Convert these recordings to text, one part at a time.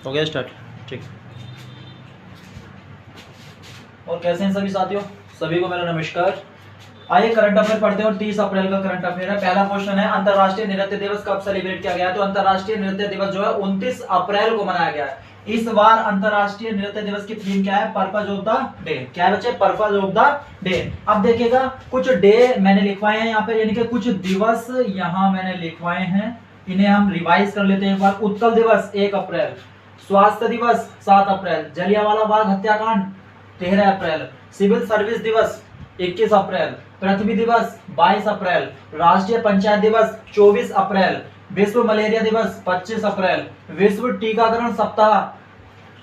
हो गया स्टार्ट। ठीक। और कैसे हैं सभी साथियों, सभी को मेरा नमस्कार। आइए करंट अफेयर पढ़ते हैं और 30 अप्रैल का करंट अफेयर है। पहला क्वेश्चन है, अंतरराष्ट्रीय नृत्य दिवस कब सेलिब्रेट किया गया है? तो अंतरराष्ट्रीय नृत्य दिवस जो है 29 अप्रैल को मनाया गया है। इस बार अंतरराष्ट्रीय नृत्य दिवस की थीम क्या है? Purpose of the day. क्या है बच्चे? Purpose of the day. अब देखिएगा कुछ डे मैंने लिखवाए हैं यहाँ पे, यानी कि कुछ दिवस यहाँ मैंने लिखवाए हैं, इन्हें हम रिवाइज कर लेते हैं एक बार। उत्कल दिवस 1 अप्रैल, स्वास्थ्य दिवस 7 अप्रैल, जलियांवाला बाग हत्याकांड 13 अप्रैल, सिविल सर्विस दिवस 21 अप्रैल, पृथ्वी दिवस 22 अप्रैल, राष्ट्रीय पंचायत दिवस 24 अप्रैल, विश्व मलेरिया दिवस 25 अप्रैल, विश्व टीकाकरण सप्ताह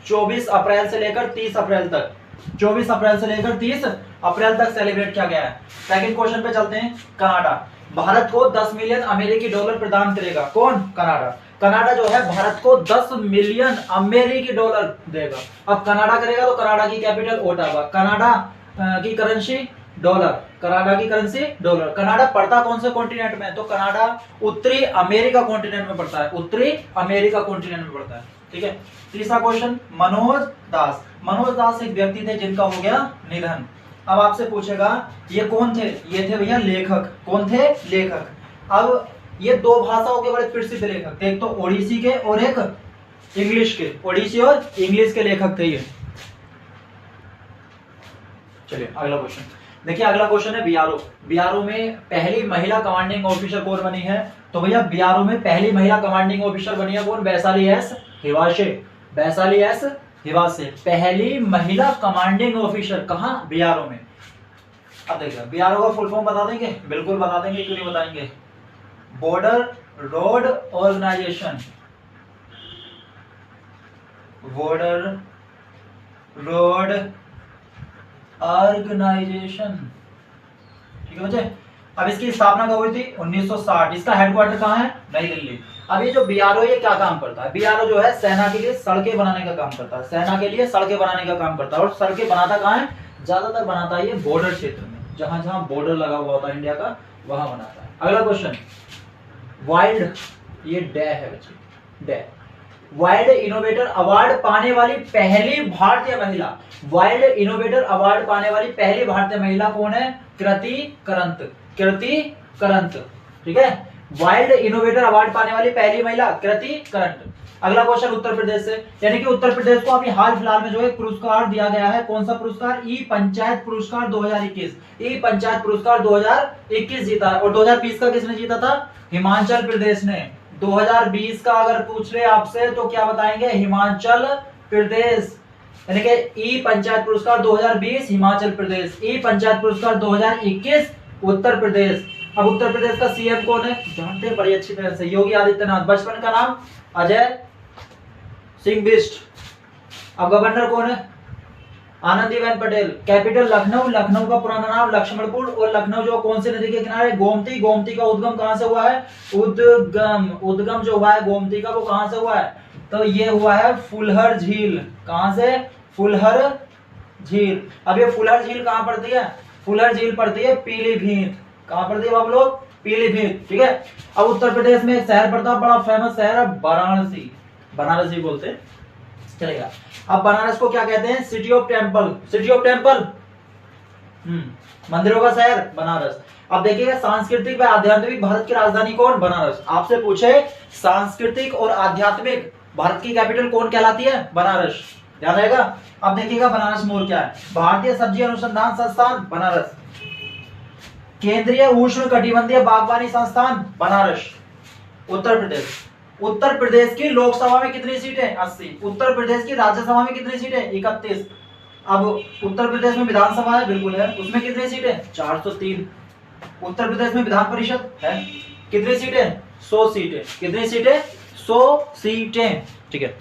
24 अप्रैल से लेकर 30 अप्रैल तक, 24 अप्रैल से लेकर 30 अप्रैल तक सेलिब्रेट किया गया है। सेकंड क्वेश्चन पे चलते हैं। कनाडा भारत को 10 मिलियन अमेरिकी डॉलर प्रदान करेगा। कौन? कनाडा। कनाडा जो है भारत को 10 मिलियन अमेरिकी डॉलर देगा। अब कनाडा करेगा तो कनाडा की कैपिटल ओटावा, कनाडा की करेंसी डॉलर, कनाडा की करेंसी डॉलर। कनाडा पड़ता कौन से कॉन्टिनेंट में? तो कनाडा उत्तरी अमेरिका कॉन्टिनेंट में पड़ता है, उत्तरी अमेरिका कॉन्टिनेंट में पड़ता है। ठीक है। तीसरा क्वेश्चन, मनोज दास। मनोज दास एक व्यक्ति थे जिनका हो गया निधन। अब आपसे पूछेगा ये कौन थे? ये थे भैया लेखक। कौन थे? लेखक। अब ये दो भाषाओं के बड़े प्रसिद्ध लेखक थे, एक तो ओडिसी के और एक इंग्लिश के। ओडिसी और इंग्लिश के लेखक थे ये। चलिए अगला क्वेश्चन देखिए। अगला क्वेश्चन है बीआरओ। बीआरओ में पहली महिला कमांडिंग ऑफिसर कौन बनी है? तो भैया बीआरओ में पहली महिला कमांडिंग ऑफिसर बनी है कौन? वैशाली एस हिवाशे। वैशाली एस हिवाशे पहली महिला कमांडिंग ऑफिसर। कहां? बीआरओ में। अब देखिए बीआरओ का फुल फॉर्म बता देंगे? बिल्कुल बता देंगे, क्यों नहीं बताएंगे। Border road organisation, border road organisation. ठीक है बच्चे। अब इसकी स्थापना कब हुई थी? 1960। इसका हेडक्वार्टर कहाँ है? नई दिल्ली। अब ये जो बीआरओ ये क्या काम करता है? बीआरओ जो है सेना के लिए सड़कें बनाने का काम करता है, सेना के लिए सड़कें बनाने का काम करता है। और सड़कें बनाता कहाँ है? ज्यादातर बनाता है ये बॉर्डर क्षेत्र में, जहां जहां बॉर्डर लगा हुआ होता है इंडिया का, वहां बनाता है। अगला क्वेश्चन, वाइल्ड, ये डे है बच्चे, डे। वाइल्ड इनोवेटर अवार्ड पाने वाली पहली भारतीय महिला, वाइल्ड इनोवेटर अवार्ड पाने वाली पहली भारतीय महिला कौन है? कृति करंत। कृति करंत। ठीक है। वाइल्ड इनोवेटर अवार्ड पाने वाली पहली महिला कृति करंत। अगला क्वेश्चन उत्तर प्रदेश से, यानी कि उत्तर प्रदेश को अभी हाल फिलहाल में जो है पुरस्कार दिया गया है। कौन सा पुरस्कार? ई पंचायत पुरस्कार 2021। ई पंचायत पुरस्कार 2021 जीता है। और 2020 का किसने जीता था? हिमाचल प्रदेश ने। 2020 का अगर पूछ ले आपसे तो क्या बताएंगे? हिमाचल प्रदेश। यानी कि ई पंचायत पुरस्कार 2020 हिमाचल प्रदेश, ई पंचायत पुरस्कार 2021 उत्तर प्रदेश। अब उत्तर प्रदेश का सीएम कौन है? जानते हैं बड़ी अच्छी तरह से, योगी आदित्यनाथ। बचपन का नाम अजय सिंह बिष्ट। अब गवर्नर कौन है? आनंदीबेन पटेल। कैपिटल लखनऊ, लखनऊ का पुराना नाम लक्ष्मणपुर। और लखनऊ जो कौन से नदी के किनारे? गोमती। गोमती का उद्गम कहां से हुआ है? उद्गम जो हुआ है गोमती का, वो कहां से हुआ है? तो ये हुआ है फुलहर झील। कहां से? फुलहर झील। अब ये फुलहर झील कहां पड़ती है? फुलहर झील पड़ती है पीलीभीत। कहां पड़ती है बाबू लोग? पीलीभीत। ठीक है। अब उत्तर प्रदेश में एक शहर पड़ता है, बड़ा फेमस शहर है वाराणसी। बनारसी बोलते हैं, चलेगा। अब बनारस को क्या कहते हैं? City of temple. City of temple, मंदिरों का शहर बनारस। अब देखिएगा सांस्कृतिक व आध्यात्मिक भारत की राजधानी कौन? बनारस। आपसे पूछे सांस्कृतिक और आध्यात्मिक भारत की कैपिटल कौन कहलाती है? बनारस। ध्यान रहेगा। अब देखिएगा बनारस मोर क्या है? भारतीय सब्जी अनुसंधान संस्थान बनारस। केंद्रीय उष्ण कटिबंधीय बागवानी संस्थान बनारस। उत्तर प्रदेश। उत्तर प्रदेश की लोकसभा में कितनी सीटें? 80। उत्तर प्रदेश की राज्यसभा में कितनी सीटें? 31। अब उत्तर प्रदेश में विधानसभा है, बिल्कुल है, उसमें कितनी सीटें? 403। उत्तर प्रदेश में विधान परिषद है, कितनी सीटें? 100 सीटें। कितनी सीटें? 100 सीटें। ठीक है।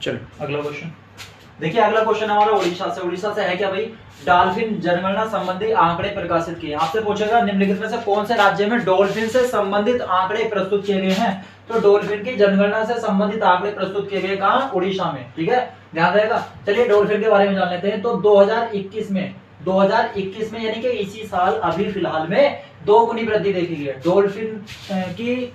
चलो अगला क्वेश्चन देखिए। अगला क्वेश्चन हमारा उड़ीसा से। उड़ीसा से है क्या भाई? डॉल्फिन जनगणना संबंधी आंकड़े प्रकाशित किए। आपसे पूछेगा निम्नलिखित में से कौन से राज्य में डॉल्फिन से संबंधित आंकड़े प्रस्तुत किए गए हैं? तो डॉल्फिन की जनगणना से संबंधित आंकड़े प्रस्तुत किए गए कहां? उड़ीसा में। ठीक है, ध्यान रहेगा। चलिए डॉल्फिन के बारे में जान लेते हैं। तो 2021 में 2021 में, यानी कि इसी साल अभी फिलहाल में 2 गुनी वृद्धि देखी गई है। डॉल्फिन की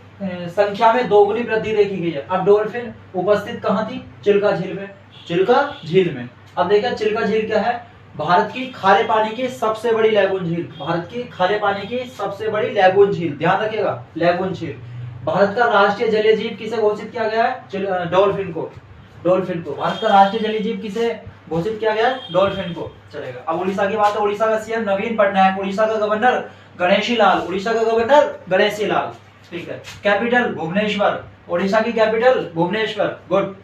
संख्या में 2 गुनी वृद्धि देखी गई है। अब डॉल्फिन उपस्थित कहाँ थी? चिल्का झील में। चिल्का झील में। अब देखिए चिल्का झील क्या है? भारत की खारे पानी की सबसे बड़ी लैगून झील। भारत की खारे पानी की सबसे बड़ी लैगून झील, ध्यान रखिएगा, लैगून झील। भारत का राष्ट्रीय जलीय जीव किसे घोषित किया गया है? डॉल्फिन को। डॉल्फिन को भारत का राष्ट्रीय जलीय जीव किसे घोषित किया गया है? डॉल्फिन को। चलेगा। अब उड़ीसा की बात है। उड़ीसा का सीएम नवीन पटनायक, उड़ीसा का गवर्नर गणेशी लाल, उड़ीसा का गवर्नर गणेशी लाल, ठीक है। कैपिटल भुवनेश्वर, उड़ीसा की कैपिटल भुवनेश्वर, गुड।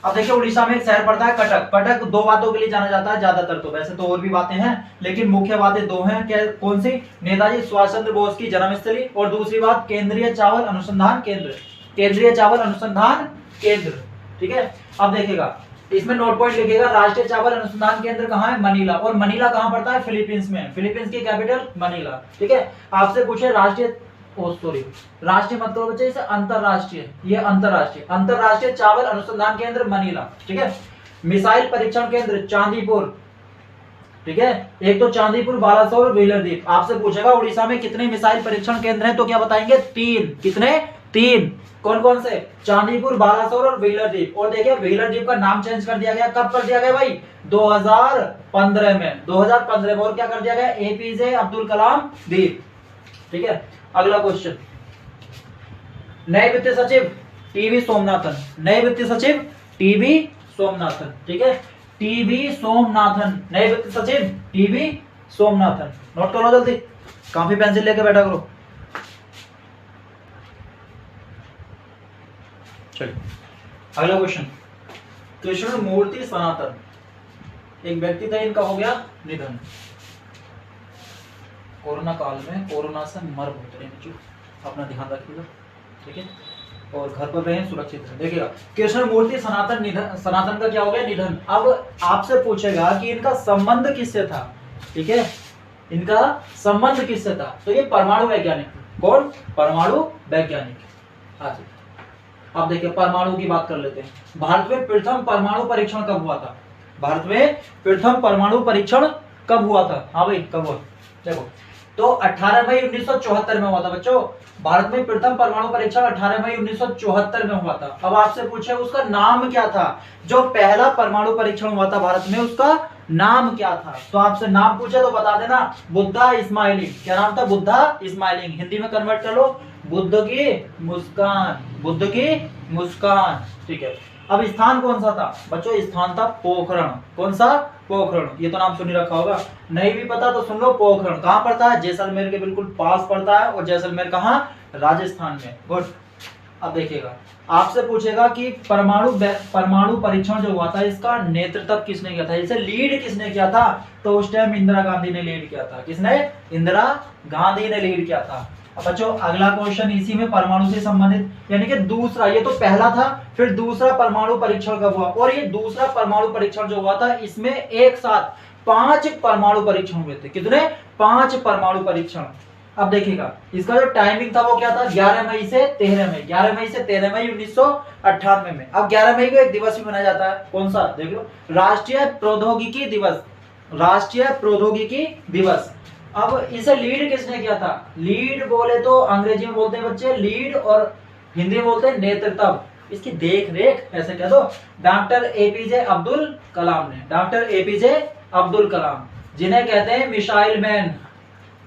अब देखिए उड़ीसा में एक शहर पड़ता है कटक। कटक 2 बातों के लिए जाना जाता है ज्यादातर, तो वैसे तो और भी बातें हैं लेकिन मुख्य बातें 2 हैं। क्या, कौन सी? नेताजी सुभाष चंद्र बोस की जन्मस्थली, और दूसरी बात केंद्रीय चावल अनुसंधान केंद्र। केंद्रीय चावल अनुसंधान केंद्र, ठीक है। अब देखिएगा इसमें नोट पॉइंट लिखिएगा, राष्ट्रीय चावल अनुसंधान केंद्र कहाँ है? मनीला। और मनीला कहाँ पड़ता है? फिलीपींस में। फिलीपींस की कैपिटल मनीला, ठीक है। आपसे पूछे राष्ट्रीय राष्ट्रीय मत करो बच्चे, इसे अंतरराष्ट्रीय, ये अंतरराष्ट्रीय, अंतरराष्ट्रीय चावल अनुसंधान केंद्र मनीला, ठीक है। मिसाइल परीक्षण केंद्र चांदीपुर, ठीक है। एक तो चांदीपुर, बालासोर, व्हीलर द्वीप। आपसे पूछेगा उड़ीसा में कितने मिसाइल परीक्षण केंद्र हैं, तो क्या बताएंगे? 3। कितने? 3। कौन कौन से? चांदीपुर, बालासोर और व्हीलर द्वीप। और देखिए व्हीलर द्वीप का नाम चेंज कर दिया गया। कब कर दिया गया भाई? 2015 में। 2015 में। और क्या कर दिया गया? एपीजे अब्दुल कलाम द्वीप, ठीक है। अगला क्वेश्चन, नए वित्त सचिव टीवी सोमनाथन। नए वित्त सचिव टीवी सोमनाथन, ठीक है। टीवी सोमनाथन, नए वित्त सचिव टीवी सोमनाथन। नोट करो जल्दी, कॉपी पेंसिल लेके बैठा करो। चलिए अगला क्वेश्चन, कृष्ण मूर्ति सनातन, एक व्यक्ति था, इनका हो गया निधन कोरोना काल में। कोरोना से मर बहुत रहे बच्चों, अपना ध्यान रखिएगा, ठीक है। और घर पर रहें, सुरक्षित रहें। देखिएगा कृष्ण मूर्ति सनातन निधन, सनातन का क्या हो गया? निधन। अब आपसे पूछेगा कि इनका संबंध किससे था, ठीक है। इनका संबंध किससे था? तो ये परमाणु वैज्ञानिक। कौन? परमाणु वैज्ञानिक। अब देखिए परमाणु की बात कर लेते हैं। भारत में प्रथम परमाणु परीक्षण कब हुआ था? भारत में प्रथम परमाणु परीक्षण कब हुआ था? हाँ भाई कब हुआ? देखो तो 18 मई 1974 में हुआ था बच्चों। भारत में प्रथम परमाणु परीक्षण 18 मई 1974 में हुआ था। अब आपसे पूछे उसका नाम क्या था? जो पहला परमाणु परीक्षण हुआ था भारत में, उसका नाम क्या था? तो आपसे नाम पूछे तो बता देना, बुद्धा इस्माइलिंग। क्या नाम था? बुद्धा इस्माइलिंग। हिंदी में कन्वर्ट कर लो, बुद्ध की मुस्कान। बुद्ध की मुस्कान, ठीक है। अब स्थान कौन सा था बच्चों? स्थान था पोखरण। कौन सा? पोखरण। ये तो नाम सुन रखा होगा, नहीं भी पता तो सुन लो। पोखरण कहाँ पड़ता है? जैसलमेर के बिल्कुल पास पड़ता है। और जैसलमेर कहाँ? राजस्थान में, गुड। अब देखिएगा आपसे पूछेगा कि परमाणु परीक्षण जो हुआ था, इसका नेतृत्व किसने किया था? इसे लीड किसने किया था? तो उस टाइम इंदिरा गांधी ने लीड किया था। किसने? इंदिरा गांधी ने लीड किया था। अब बच्चों अगला क्वेश्चन इसी में परमाणु से संबंधित, यानी कि दूसरा, ये तो पहला था, फिर दूसरा परमाणु परीक्षण कब हुआ? और ये दूसरा परमाणु परीक्षण जो हुआ था, इसमें एक साथ 5 परमाणु परीक्षण हुए थे। कितने? 5 परमाणु परीक्षण। अब देखिएगा इसका जो टाइमिंग था वो क्या था? 11 मई से 13 मई। 11 मई से 13 मई 1998 में। अब 11 मई को एक दिवस भी मनाया जाता है। कौन सा? देख लो, राष्ट्रीय प्रौद्योगिकी दिवस। राष्ट्रीय प्रौद्योगिकी दिवस। अब इसे लीड किसने किया था? लीड बोले तो अंग्रेजी में बोलते हैं बच्चे लीड, और हिंदी में बोलते हैं नेतृत्व। इसकी देख रेख ऐसे कह दो, डॉक्टर एपीजे अब्दुल कलाम ने। डॉक्टर एपीजे अब्दुल कलाम, जिन्हें कहते हैं मिसाइल मैन।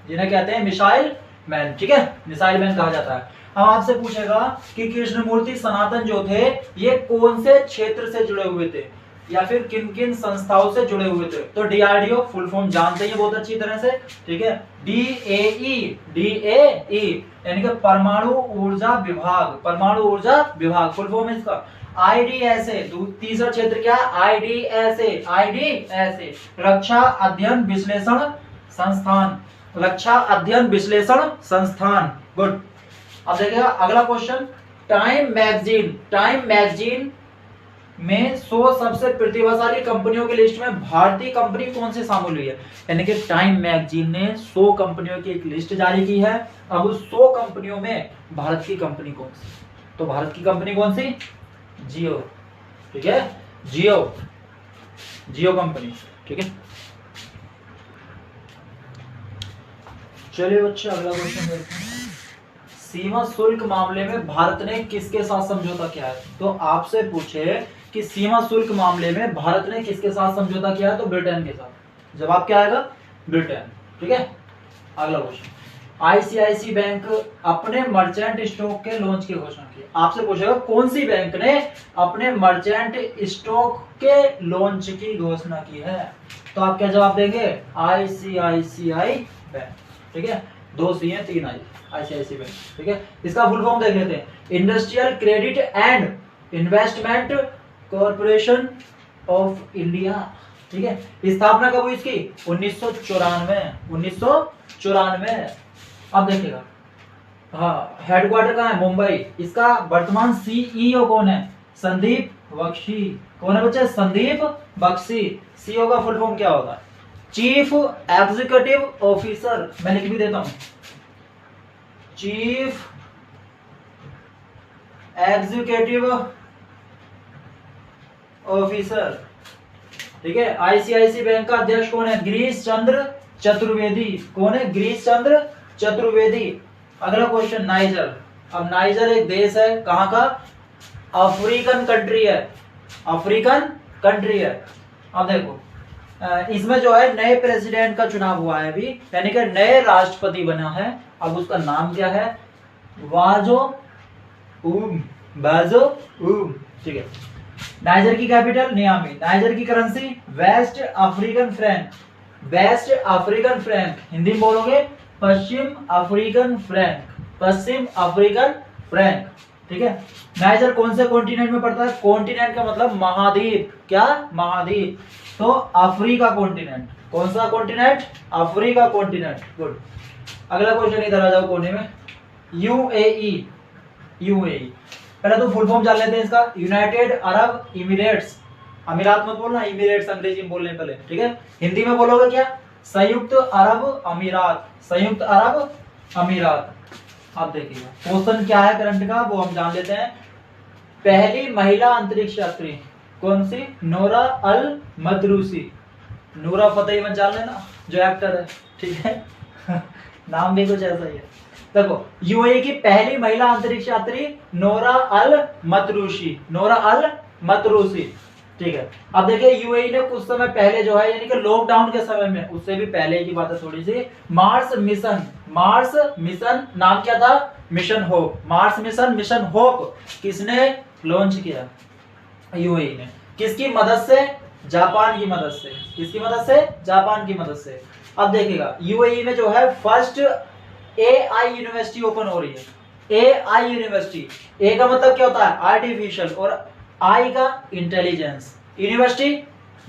जिन्हें कहते हैं मिसाइल मैन, ठीक है, मिसाइल मैन कहा जाता है। अब आपसे पूछेगा कि कृष्णमूर्ति सनातन जो थे, ये कौन से क्षेत्र से जुड़े हुए थे, या फिर किन किन संस्थाओं से जुड़े हुए थे? तो डीआरडीओ फुल फॉर्म जानते हैं बहुत अच्छी तरह से, ठीक है। डीएई यानी कि परमाणु ऊर्जा विभाग। परमाणु ऊर्जा विभाग फुल फॉर्म इसका। आईडीएसए, तीसरा क्षेत्र क्या? आईडीएसए। आईडीएसए रक्षा अध्ययन विश्लेषण संस्थान। रक्षा अध्ययन विश्लेषण संस्थान, गुड। अब देखिएगा अगला question, time magazine. Time magazine में 100 सबसे प्रतिभाशाली कंपनियों की लिस्ट में भारतीय कंपनी कौन सी शामिल हुई है? यानी कि टाइम मैगजीन ने 100 कंपनियों की एक लिस्ट जारी की है। अब उस 100 कंपनियों में भारत की कंपनी कौन सी? तो भारत की कंपनी कौन सी? जियो, ठीक है, जियो, जियो कंपनी, ठीक है। चलिए बच्चे अगला क्वेश्चन देखते हैं। सीमा शुल्क मामले में भारत ने किसके साथ समझौता किया है? तो आपसे पूछे कि सीमा शुल्क मामले में भारत ने किसके साथ समझौता किया है? तो ब्रिटेन के साथ। जवाब क्या आएगा? ब्रिटेन। ठीक है, अगला क्वेश्चन। आईसीआईसी बैंक अपने मर्चेंट स्टॉक के लॉन्च की घोषणा की। आपसे पूछेगा कौन सी बैंक ने अपने मर्चेंट स्टॉक के लॉन्च की घोषणा की है? तो आप क्या जवाब देंगे? ICICI bank. ठीक है, 2 सी है 3 आई, आईसीआईसी बैंक। ठीक है, इसका फुल फॉर्म देख लेते हैं। Industrial credit and investment corporation of India. ठीक है, स्थापना कब हुई इसकी? 1994। अब देखिएगा, हाँ, हेडक्वार्टर कहाँ है? मुंबई। इसका वर्तमान सीईओ कौन है? संदीप बख्शी। कौन है बच्चे? संदीप बख्शी। सीईओ का फुल फॉर्म क्या होता है? Chief executive officer. मैं लिख भी देता हूं, चीफ एग्जीक्यूटिव ऑफिसर। ठीक है, आईसीआईसी बैंक का अध्यक्ष कौन है? गिरीश चंद्र चतुर्वेदी। कौन है? गिरीश चंद्र चतुर्वेदी। अगला क्वेश्चन, नाइजर। अब नाइजर एक देश है, कहां का? अफ्रीकन कंट्री है, अफ्रीकन कंट्री है। अब देखो, इसमें जो है नए प्रेसिडेंट का चुनाव हुआ है अभी, यानी कि नए राष्ट्रपति बना है। अब उसका नाम क्या है? बाजो उम। ठीक है, नाइजर की कैपिटल नियामी। नाइजर की currency west African franc. West African franc, Hindi में बोलोगे पश्चिम अफ्रीकन फ्रैंक, पश्चिम अफ्रीकन फ्रैंक। ठीक है, नाइजर कौन से कॉन्टिनेंट में पड़ता है? कॉन्टिनेंट का मतलब महाद्वीप। क्या? महाद्वीप। तो अफ्रीका कॉन्टिनेंट। कौन सा कॉन्टिनेंट? Africa continent. गुड। अगला क्वेश्चन इधर आ जाओ कोने में। यूएई। यूएई पहले तो फुल फॉर्म जान लेते हैं इसका। United Arab emirates. अमीरात मत बोलना, इमिरेट्स अंग्रेजी में बोलने पहले। ठीक है, हिंदी में बोलोगे क्या? संयुक्त अरब अमीरात। संयुक्त अरब अमीरात। आप देखिएगा क्वेश्चन क्या है करंट का, वो हम जान लेते हैं। पहली महिला अंतरिक्ष यात्री कौन सी? नोरा अल मदरूसी। नूरा फतेही मत जान लेना, जो एक्टर है। ठीक है नाम भी कुछ ऐसा ही है। देखो, यूएई की पहली महिला अंतरिक्ष यात्री नोरा अल मतरूसी। नोरा अल मतरूसी। ठीक है, अब देखिए यूएई ने कुछ समय पहले जो है, यानी कि लॉकडाउन के समय में, उससे भी पहले की बात है थोड़ी सी, मार्स मिशन। मार्स मिशन नाम क्या था? Mission hope. Mars mission, mission hope किसने लॉन्च किया? यूएई ने। किसकी मदद से? जापान की मदद से। किसकी मदद से? जापान की मदद से। अब देखिएगा यूएई में जो है फर्स्ट एआई यूनिवर्सिटी ओपन हो रही है। AI university. ए का मतलब क्या होता है? आर्टिफिशियल, और आई का इंटेलिजेंस। यूनिवर्सिटी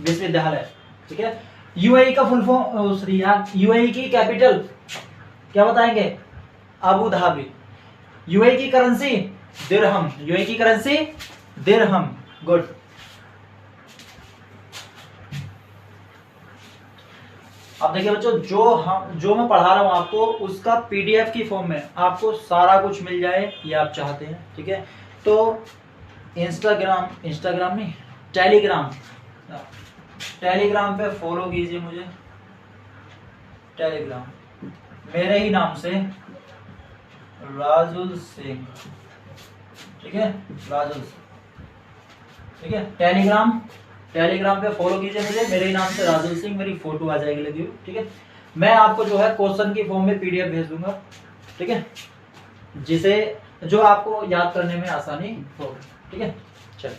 विश्वविद्यालय। ठीक है, यूएई का फुल फॉर्म, यूएई की कैपिटल क्या बताएंगे? Abu Dhabi. यूएई की करेंसी दिरहम। यूएई की करेंसी दिरहम। गुड। अब देखिए बच्चों, जो मैं पढ़ा रहा हूं आपको, उसका पीडीएफ की फॉर्म में आपको सारा कुछ मिल जाए, ये आप चाहते हैं। ठीक है, तो इंस्टाग्राम नहीं, टेलीग्राम पे फॉलो कीजिए मुझे। टेलीग्राम मेरे ही नाम से, राजुल सिंह। ठीक है, राजुल। ठीक है, टेलीग्राम पे फॉलो कीजिए मुझे, मेरे ही नाम से राजुल सिंह। मेरी फोटो आ जाएगी लगी हुई। ठीक है, मैं आपको जो है क्वेश्चन की फॉर्म में पीडीएफ भेज दूंगा। ठीक है, जिसे जो आपको याद करने में आसानी होगी। ठीक है, चलिए।